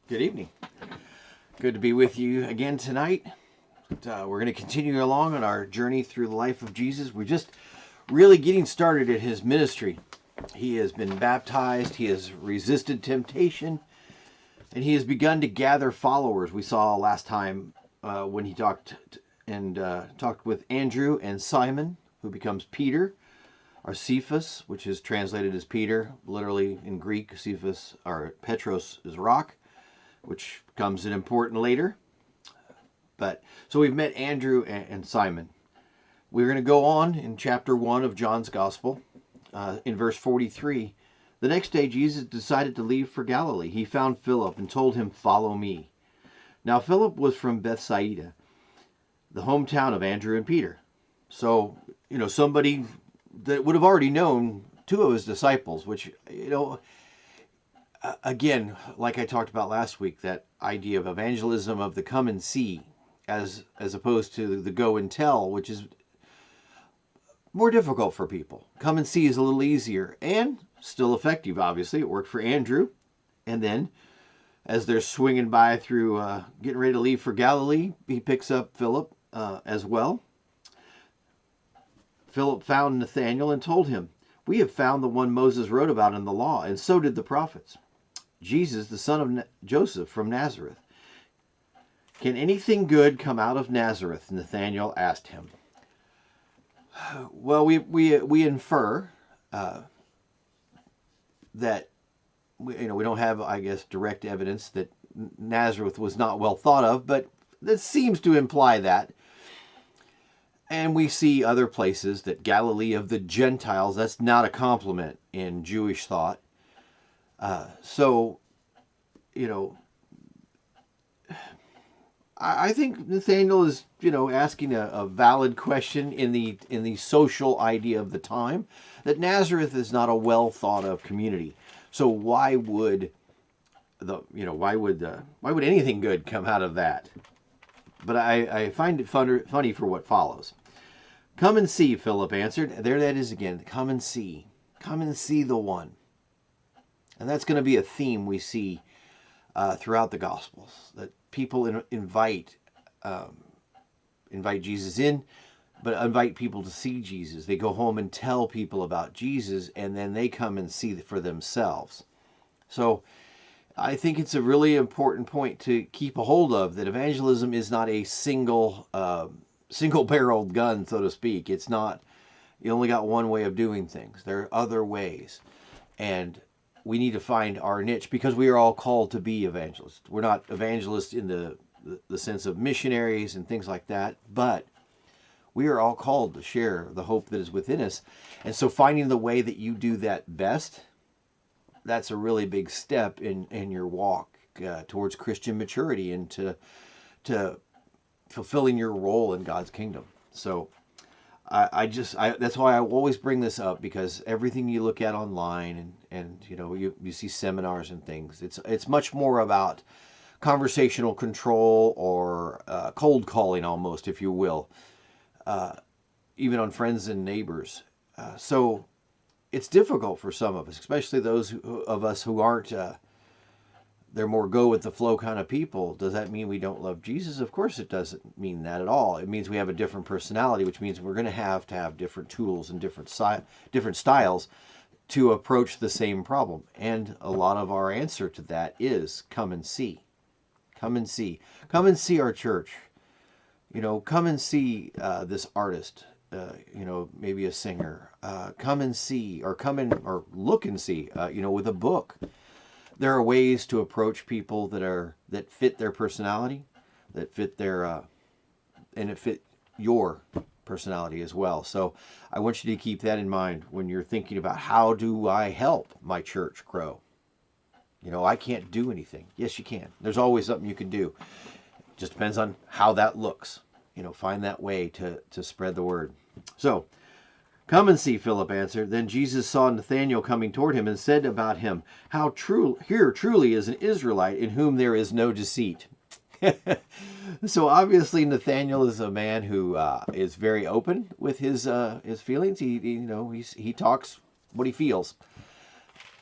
Good evening. Good to be with you again tonight. We're going to continue along on our journey through the life of Jesus. We're just really getting started at his ministry. He has been baptized, he has resisted temptation, and he has begun to gather followers. We saw last time when he talked with Andrew and Simon, who becomes Peter, or Cephas, which is translated as Peter. Literally in Greek, Cephas or Petros is rock, which becomes an important later. But so we've met Andrew and Simon. We're going to go on in chapter 1 of John's Gospel, in verse 43. The next day, Jesus decided to leave for Galilee. He found Philip and told him, "Follow me." Now, Philip was from Bethsaida, the hometown of Andrew and Peter. So, somebody that would have already known two of his disciples, which, again, like I talked about last week, that idea of evangelism of the come and see as opposed to the go and tell, which is more difficult for people. Come and see is a little easier and still effective, obviously. It worked for Andrew. And then as they're swinging by through, getting ready to leave for Galilee, he picks up Philip as well. Philip found Nathanael and told him, "We have found the one Moses wrote about in the law, and so did the prophets, Jesus, the son of Joseph from Nazareth." "Can anything good come out of Nazareth?" Nathanael asked him. Well, we infer that we don't have, I guess, direct evidence that Nazareth was not well thought of, but that seems to imply that. And we see other places that Galilee of the Gentiles, that's not a compliment in Jewish thought. I think Nathanael is, asking a valid question in the social idea of the time, that Nazareth is not a well thought of community. So why would anything good come out of that? But I find it funny for what follows. "Come and see," Philip answered. There that is again. Come and see. Come and see the one. And that's going to be a theme we see throughout the Gospels, that people invite Jesus in, but invite people to see Jesus. They go home and tell people about Jesus, and then they come and see for themselves. So I think it's a really important point to keep a hold of, that evangelism is not a single-barreled gun, so to speak. It's not, you only got one way of doing things. There are other ways. And we need to find our niche, because we are all called to be evangelists. We're not evangelists in the sense of missionaries and things like that, but we are all called to share the hope that is within us. And so finding the way that you do that best, that's a really big step in your walk towards Christian maturity and to fulfilling your role in God's kingdom. So that's why I always bring this up, because everything you look at online and you see seminars and things, it's much more about conversational control or cold calling almost, if you will, even on friends and neighbors. So it's difficult for some of us, especially those of us who aren't, they're more go with the flow kind of people. Does that mean we don't love Jesus? Of course it doesn't mean that at all. It means we have a different personality, which means we're going to have different tools and different styles to approach the same problem. And a lot of our answer to that is come and see. Come and see. Come and see our church. Come and see this artist. Maybe a singer. Come and see, or or look and see. With a book. There are ways to approach people that fit their personality, that fit their and it fit your personality as well. So I want you to keep that in mind when you're thinking about, how do I help my church grow? I can't do anything. Yes, you can. There's always something you can do. It just depends on how that looks. Find that way to spread the word. So, "Come and see," Philip answered. Then Jesus saw Nathanael coming toward him and said about him, Here truly is an Israelite in whom there is no deceit." So obviously Nathanael is a man who is very open with his feelings. He talks what he feels.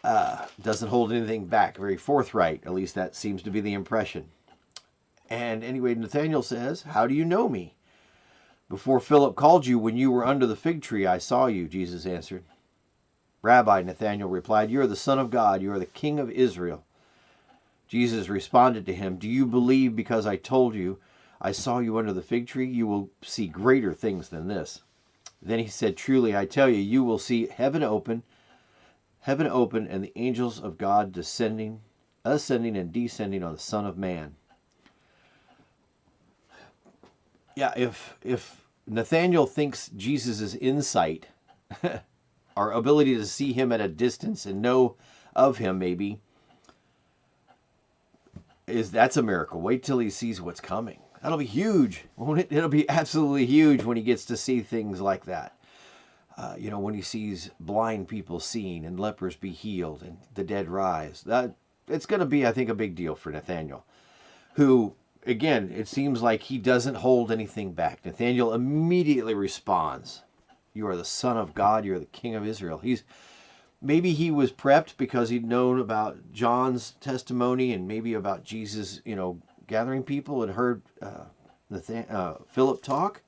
Doesn't hold anything back. Very forthright. At least that seems to be the impression. And anyway, Nathanael says, "How do you know me? Before Philip called you, when you were under the fig tree, I saw you," Jesus answered. "Rabbi," Nathanael replied, "you are the Son of God. You are the King of Israel." Jesus responded to him, "Do you believe because I told you I saw you under the fig tree? You will see greater things than this." Then he said, "Truly, I tell you, you will see heaven open, and the angels of God ascending and descending on the Son of Man." Yeah, if Nathanael thinks Jesus' insight, our ability to see him at a distance and know of him, maybe, that's a miracle. Wait till he sees what's coming. That'll be huge, won't it? It'll be absolutely huge when he gets to see things like that. When he sees blind people seeing and lepers be healed and the dead rise. It's going to be, I think, a big deal for Nathanael, who, again, it seems like he doesn't hold anything back. Nathanael immediately responds, "You are the Son of God. You are the King of Israel." Maybe he was prepped because he'd known about John's testimony and maybe about Jesus, gathering people, and heard Philip talk.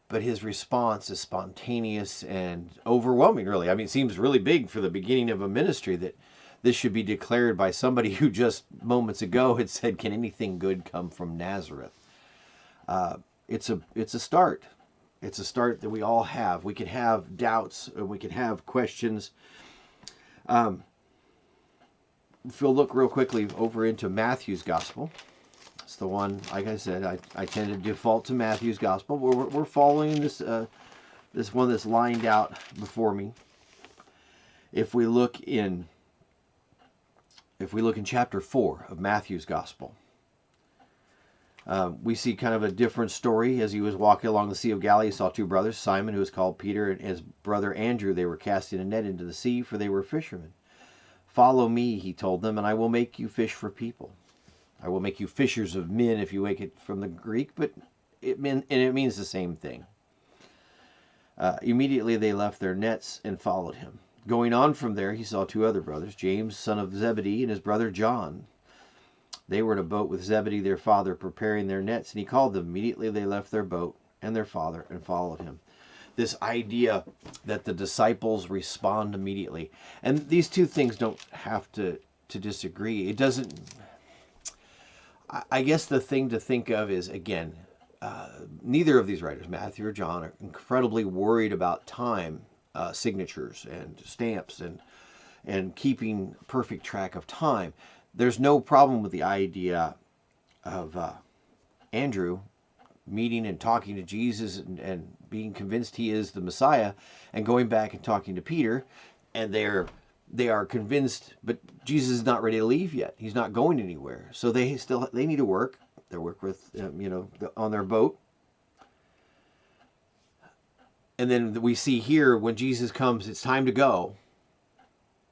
But his response is spontaneous and overwhelming, really. I mean, it seems really big for the beginning of a ministry that this should be declared by somebody who just moments ago had said, "Can anything good come from Nazareth?" It's a start. It's a start that we all have. We can have doubts, and we can have questions. If you'll look real quickly over into Matthew's Gospel. It's the one, like I said, I tend to default to Matthew's Gospel. We're following this one that's lined out before me. If we look in chapter 4 of Matthew's Gospel, we see kind of a different story. As he was walking along the Sea of Galilee, he saw two brothers, Simon, who was called Peter, and his brother Andrew. They were casting a net into the sea, for they were fishermen. "Follow me," he told them, "and I will make you fish for people. I will make you fishers of men," if you make it from the Greek, but it means the same thing. Immediately they left their nets and followed him. Going on from there, he saw two other brothers, James, son of Zebedee, and his brother John. They were in a boat with Zebedee, their father, preparing their nets, and he called them. Immediately they left their boat and their father and followed him. This idea that the disciples respond immediately. And these two things don't have to disagree. It doesn't... I guess the thing to think of is, again, neither of these writers, Matthew or John, are incredibly worried about time, signatures and stamps and keeping perfect track of time. There's no problem with the idea of Andrew meeting and talking to Jesus and being convinced he is the Messiah, and going back and talking to Peter, and they are convinced, but Jesus is not ready to leave yet. He's not going anywhere. So they need to work. They work with on their boat. And then we see here, when Jesus comes, it's time to go.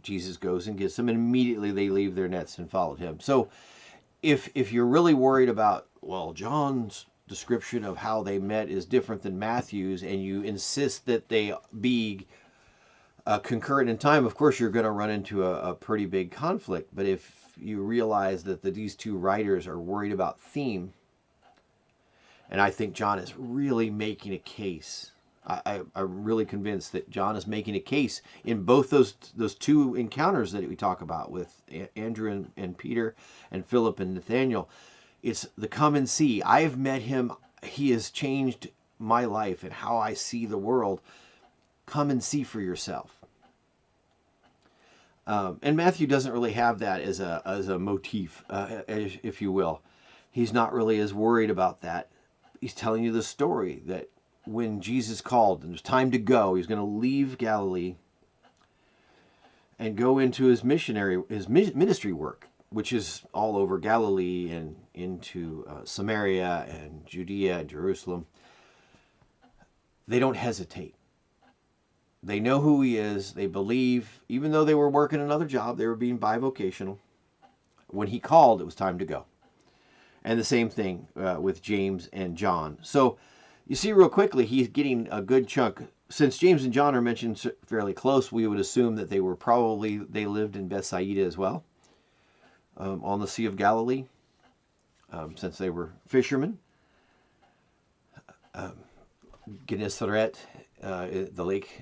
Jesus goes and gets them, and immediately they leave their nets and followed him. So if you're really worried about, well, John's description of how they met is different than Matthew's, and you insist that they be concurrent in time, of course you're going to run into a pretty big conflict. But if you realize that these two writers are worried about theme, and I think John is really making a case. I'm really convinced that John is making a case in both those two encounters that we talk about with Andrew and Peter and Philip and Nathanael. It's the come and see. I have met him. He has changed my life and how I see the world. Come and see for yourself. And Matthew doesn't really have that as a motif, if you will. He's not really as worried about that. He's telling you the story that when Jesus called and it was time to go, he's going to leave Galilee and go into his ministry work, which is all over Galilee and into Samaria and Judea and Jerusalem. They don't hesitate. They know who he is. They believe, even though they were working another job, they were being bivocational. When he called, it was time to go. And the same thing with James and John. So you see real quickly, he's getting a good chunk since James and John are mentioned fairly close, we would assume that they lived in Bethsaida as well, on the Sea of Galilee, since they were fishermen. Gennesaret, the lake,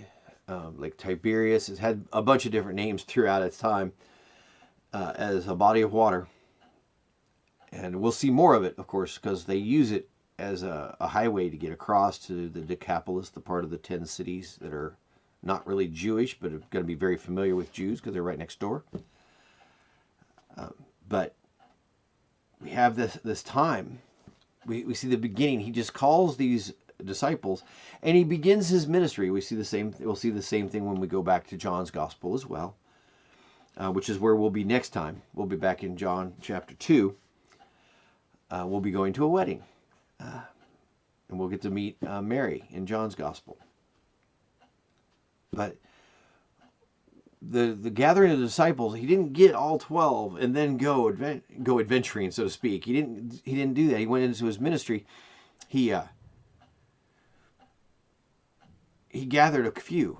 Lake Tiberias, has had a bunch of different names throughout its time as a body of water. And we'll see more of it, of course, because they use it as a highway to get across to the Decapolis, the part of the 10 cities that are not really Jewish, but are going to be very familiar with Jews because they're right next door. But we have this time. We see the beginning. He just calls these disciples, and he begins his ministry. We'll see the same thing when we go back to John's Gospel as well, which is where we'll be next time. We'll be back in John chapter 2. We'll be going to a wedding. And we'll get to meet Mary in John's Gospel. But the gathering of the disciples, he didn't get all 12 and then go adventuring, so to speak. He didn't do that. He went into his ministry. He gathered a few.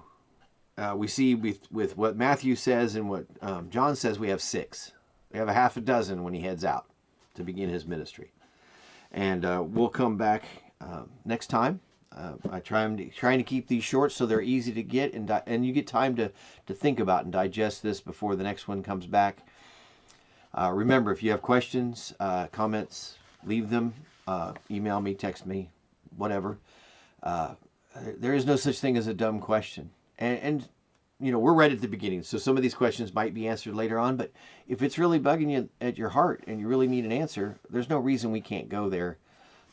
We see with what Matthew says and what John says, we have 6. We have a half a dozen when he heads out to begin his ministry. And we'll come back next time. I trying to keep these short so they're easy to get, and you get time to think about and digest this before the next one comes back. Remember, if you have questions, comments, leave them. Email me, text me, whatever. There is no such thing as a dumb question. And you know, we're right at the beginning, so some of these questions might be answered later on, but if it's really bugging you at your heart and you really need an answer, there's no reason we can't go there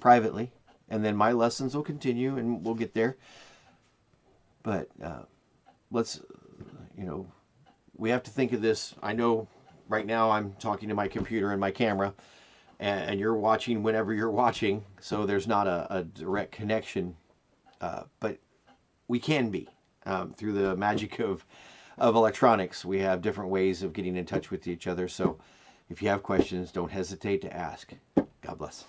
privately, and then my lessons will continue and we'll get there. But let's, we have to think of this. I know right now I'm talking to my computer and my camera, and you're watching whenever you're watching, so there's not a direct connection, but we can be. Through the magic of electronics, we have different ways of getting in touch with each other. So if you have questions, don't hesitate to ask. God bless.